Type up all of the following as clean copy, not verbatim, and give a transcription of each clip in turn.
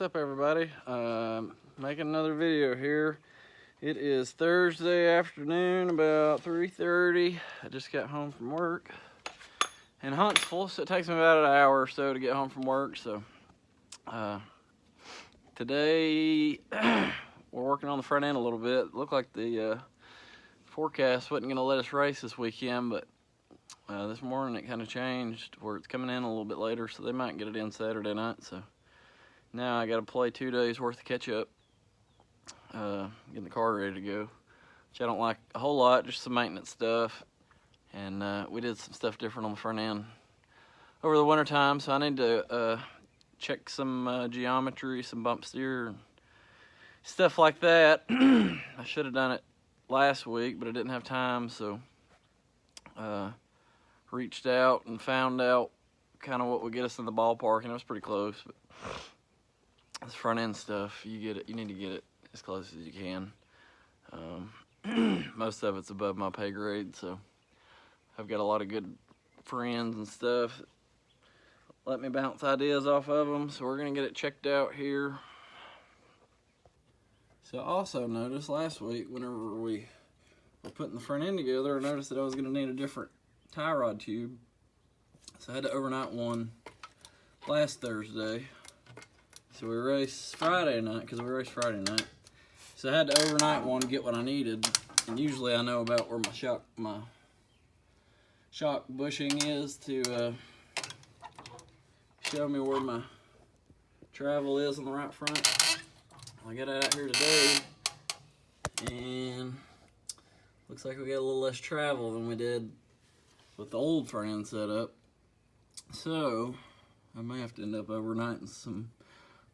What's up, everybody? Making another video here. It is Thursday afternoon, about 3:30. I just got home from work in Huntsville, so it takes me about an hour or so to get home from work. So today we're working on the front end a little bit. It looked like the forecast wasn't going to let us race this weekend, but this morning it kind of changed where it's coming in a little bit later, so they might get it in Saturday night. So now I got to play 2 days worth of catch up, getting the car ready to go, which I don't like a whole lot, just some maintenance stuff. And we did some stuff different on the front end over the winter time, so I need to check some geometry, some bump steer, and stuff like that. I should have done it last week, but I didn't have time, so reached out and found out kind of what would get us in the ballpark, and it was pretty close. But this front end stuff, you need to get it as close as you can. Most of it's above my pay grade, so I've got a lot of good friends and stuff that let me bounce ideas off of them, so we're gonna get it checked out here. So I also noticed last week, whenever we were putting the front end together, I noticed that I was gonna need a different tie rod tube. So I had to overnight one last Thursday. So we raced Friday night, because we raced Friday night. So I had to overnight one to get what I needed. And usually I know about where my shock bushing is to show me where my travel is on the right front. I got it out here today, and looks like we got a little less travel than we did with the old front end setup. So I may have to end up overnighting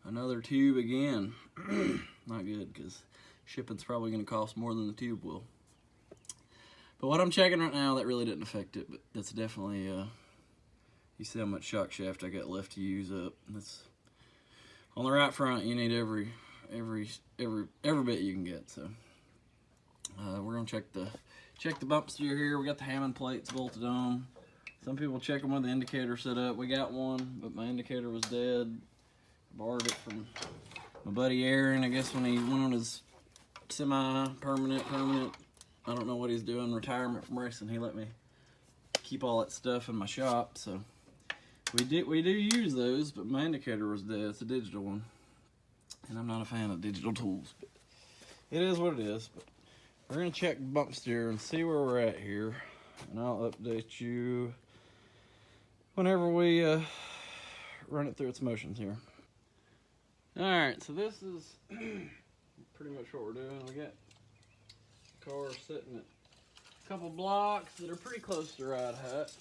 another tube again. Not good, because shipping's probably going to cost more than the tube will. But what I'm checking right now, that really didn't affect it, but that's definitely, you see how much shock shaft I got left to use up. That's on the right front. You need every bit you can get. So we're gonna check the bump steer here. We got the Hammond plates bolted on. Some people check them with the indicator set up. We got one, but my indicator was dead. Borrowed it from my buddy Aaron, I guess, when he went on his semi-permanent, I don't know what he's doing, retirement from racing. He let me keep all that stuff in my shop, so we do use those, but my indicator was dead. It's a digital one, and I'm not a fan of digital tools, but it is what it is. But we're gonna check bump steer and see where we're at here, and I'll update you whenever we run it through its motions here. Alright, so this is pretty much what we're doing. We got the car sitting at a couple blocks that are pretty close to ride height.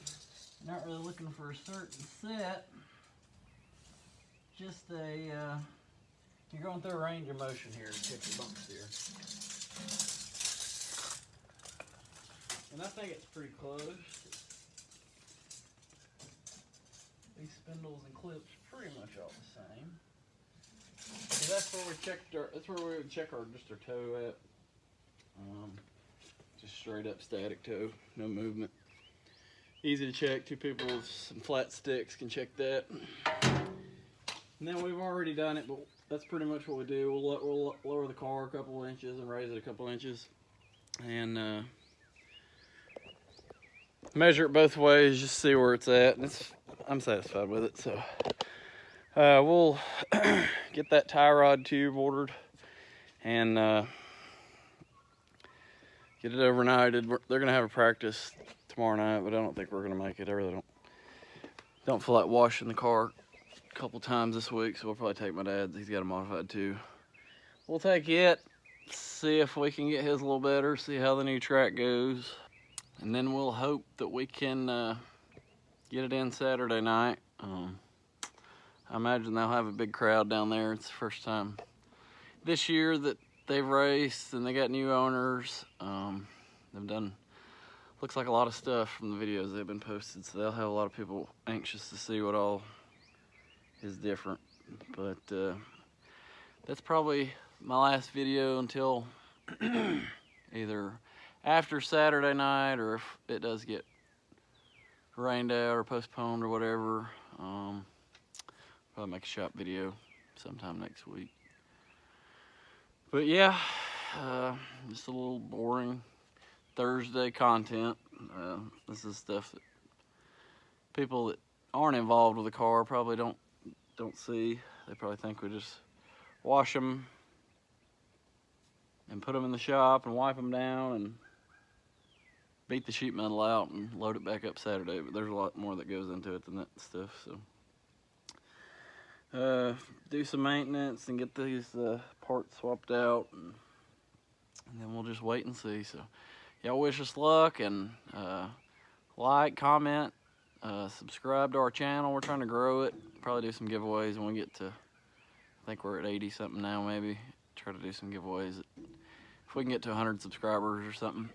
Not really looking for a certain set. Just you're going through a range of motion here to check your bump steer. And I think it's pretty close. These spindles and clips are pretty much all the same. So that's where we would check our toe at. Just straight up static toe, no movement. Easy to check. 2 people with some flat sticks can check that. And then we've already done it, but that's pretty much what we do. We'll lower the car a couple inches and raise it a couple inches, and measure it both ways, just see where it's at. And I'm satisfied with it, so we'll get that tie rod tube ordered and get it overnighted. They're gonna have a practice tomorrow night, but I don't think we're gonna make it. I really don't feel like washing the car a couple times this week, so we'll probably take my dad's. He's got a modified too. We'll take it, see if we can get his a little better, see how the new track goes, and then we'll hope that we can get it in Saturday night. I imagine they'll have a big crowd down there. It's the first time this year that they've raced, and they got new owners. They've done, looks like, a lot of stuff from the videos they've been posted, so they'll have a lot of people anxious to see what all is different. But that's probably my last video until either after Saturday night, or if it does get rained out or postponed or whatever, probably make a shop video sometime next week. But yeah, just a little boring Thursday content. This is stuff that people that aren't involved with the car probably don't see. They probably think we just wash them and put them in the shop and wipe them down and beat the sheet metal out and load it back up Saturday. But there's a lot more that goes into it than that stuff. So do some maintenance and get these parts swapped out, and then we'll just wait and see. So y'all wish us luck, and like, comment, subscribe to our channel. We're trying to grow it. Probably do some giveaways when we get to, I think we're at 80 something now, maybe. Try to do some giveaways if we can get to 100 subscribers or something.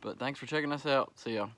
But thanks for checking us out. See y'all.